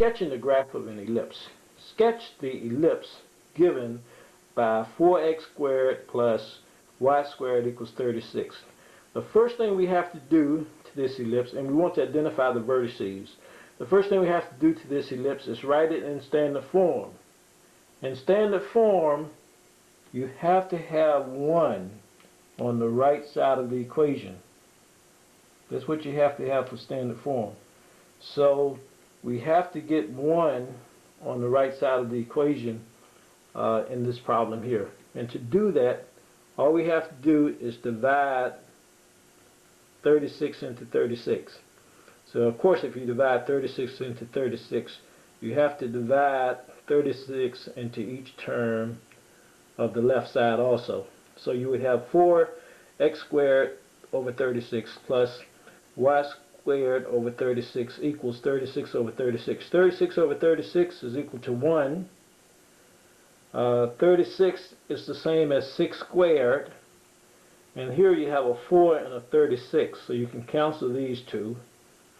Sketching the graph of an ellipse. Sketch the ellipse given by 4x squared plus y squared equals 36. The first thing we have to do to this ellipse, and we want to identify the vertices. The first thing we have to do to this ellipse is write it in standard form. In standard form, you have to have 1 on the right side of the equation. That's what you have to have for standard form. So we have to get 1 on the right side of the equation in this problem here. And to do that, all we have to do is divide 36 into 36. So of course, if you divide 36 into 36, you have to divide 36 into each term of the left side also. So you would have 4x squared over 36 plus y squared over 36 equals 36 over 36. 36 over 36 is equal to 1. 36 is the same as 6 squared. And here you have a 4 and a 36, so you can cancel these two.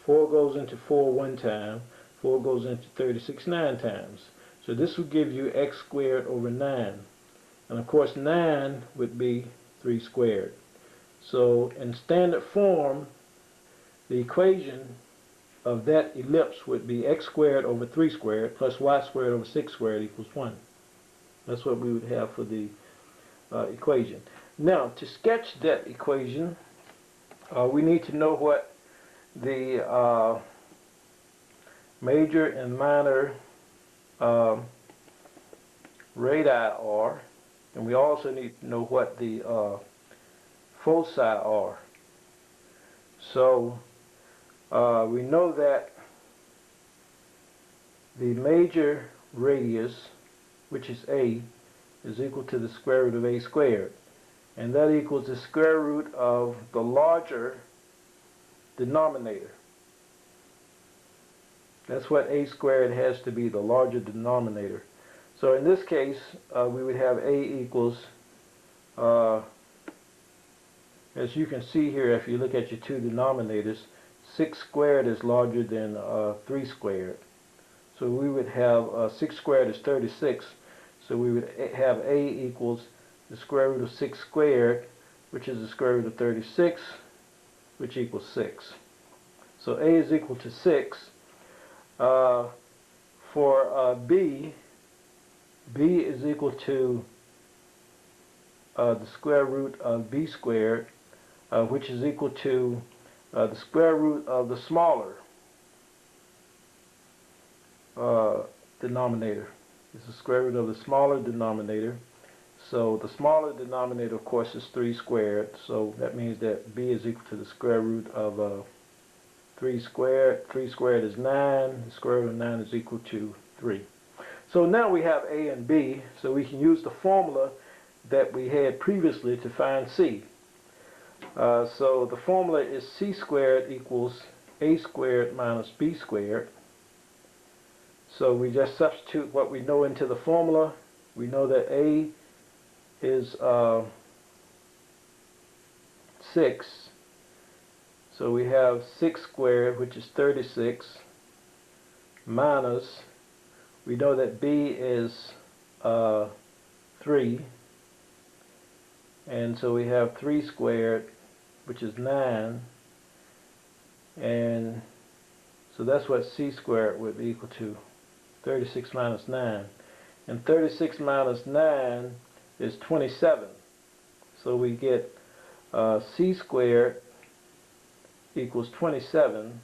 4 goes into 4 one time, 4 goes into 36 9 times. So this will give you x squared over 9. And of course 9 would be 3 squared. So in standard form, the equation of that ellipse would be x squared over 3 squared plus y squared over 6 squared equals 1. That's what we would have for the equation. Now, to sketch that equation, we need to know what the major and minor radii are, and we also need to know what the foci are. So we know that the major radius, which is a, is equal to the square root of a squared, and that equals the square root of the larger denominator. That's what a squared has to be, the larger denominator. So in this case, we would have a equals, as you can see here, if you look at your two denominators, 6 squared is larger than 3 squared. So we would have 6 squared is 36. So we would have a equals the square root of 6 squared, which is the square root of 36, which equals 6. So a is equal to 6. For b is equal to the square root of b squared, which is equal to the square root of the smaller denominator. It's the square root of the smaller denominator. So the smaller denominator, of course, is 3 squared. So that means that b is equal to the square root of 3 squared. 3 squared is 9. The square root of 9 is equal to 3. So now we have a and b, so we can use the formula that we had previously to find c. So the formula is c squared equals a squared minus b squared. So we just substitute what we know into the formula. We know that a is 6. So we have 6 squared, which is 36, minus, we know that b is 3. And so we have 3 squared, which is 9. And so that's what c squared would be equal to, 36 minus 9. And 36 minus 9 is 27. So we get c squared equals 27.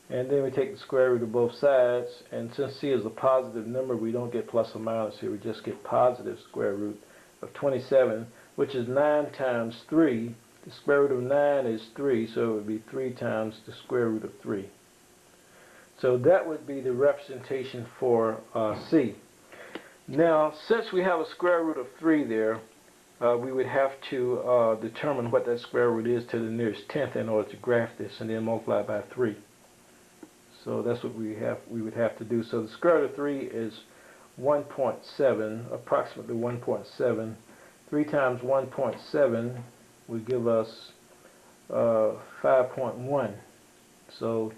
And then we take the square root of both sides. And since c is a positive number, we don't get plus or minus here. We just get positive square root of 27, which is 9 times 3. The square root of 9 is 3, so it would be 3 times the square root of 3. So that would be the representation for c. Now, since we have a square root of 3 there, we would have to determine what that square root is to the nearest tenth in order to graph this, and then multiply by 3. So that's what we would have to do. So the square root of 3 is 1.7, approximately 1.7. 3 times 1.7 would give us 5.1. So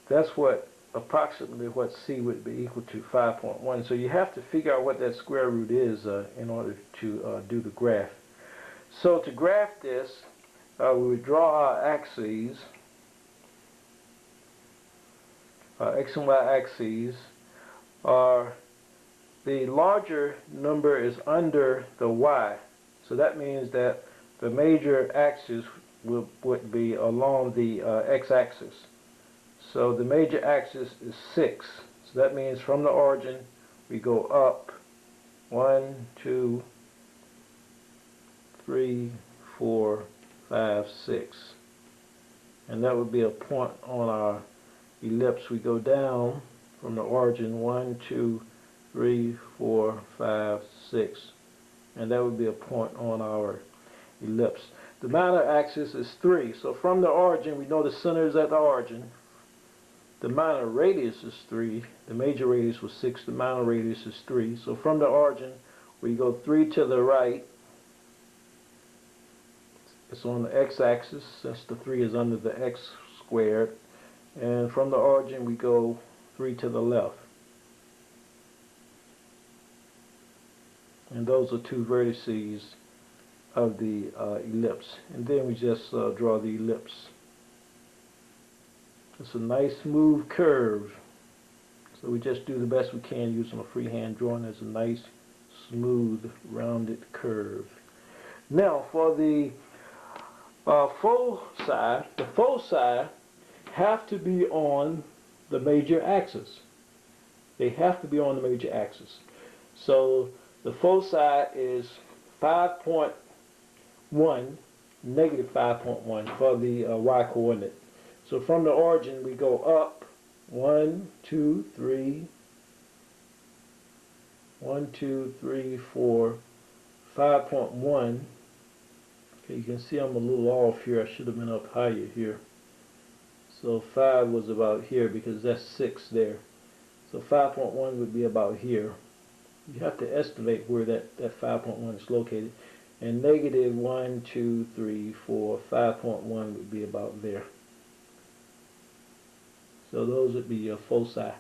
that's what approximately what c would be equal to 5.1. So you have to figure out what that square root is in order to do the graph. So to graph this, we would draw our axes, x and y axes. The larger number is under the y, so that means that the major axis would be along the x-axis. So the major axis is 6, so that means from the origin we go up 1, 2, 3, 4, 5, 6, and that would be a point on our ellipse. We go down from the origin 1, 2, 3, 4, 5, 6, and that would be a point on our ellipse. The minor axis is 3, so from the origin we know the center is at the origin. The minor radius is 3, the major radius was 6, the minor radius is 3, so from the origin we go 3 to the right. It's on the x-axis since the 3 is under the x squared, and from the origin we go 3 to the left. And those are two vertices of the ellipse. And then we just draw the ellipse. It's a nice smooth curve. So we just do the best we can using a freehand drawing. It's a nice smooth rounded curve. Now for the foci have to be on the major axis. They have to be on the major axis. So the foci is 5.1, negative 5.1 for the y coordinate. So from the origin we go up 1, 2, 3, 1, 2, 3, 4, 5.1. Okay, you can see I'm a little off here. I should have been up higher here. So 5 was about here because that's 6 there. So 5.1 would be about here. You have to estimate where that 5.1 is located. And negative 1, 2, 3, 4, 5.1 would be about there. So those would be your foci.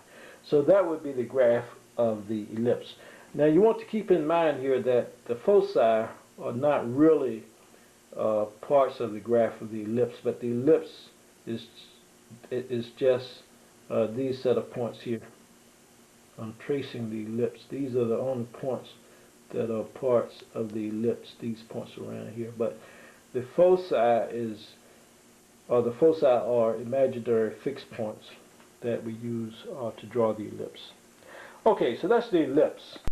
So that would be the graph of the ellipse. Now you want to keep in mind here that the foci are not really parts of the graph of the ellipse, but the ellipse is just these set of points here. I'm tracing the ellipse. These are the only points that are parts of the ellipse, these points around here. But the foci are imaginary fixed points that we use to draw the ellipse. Okay, so that's the ellipse.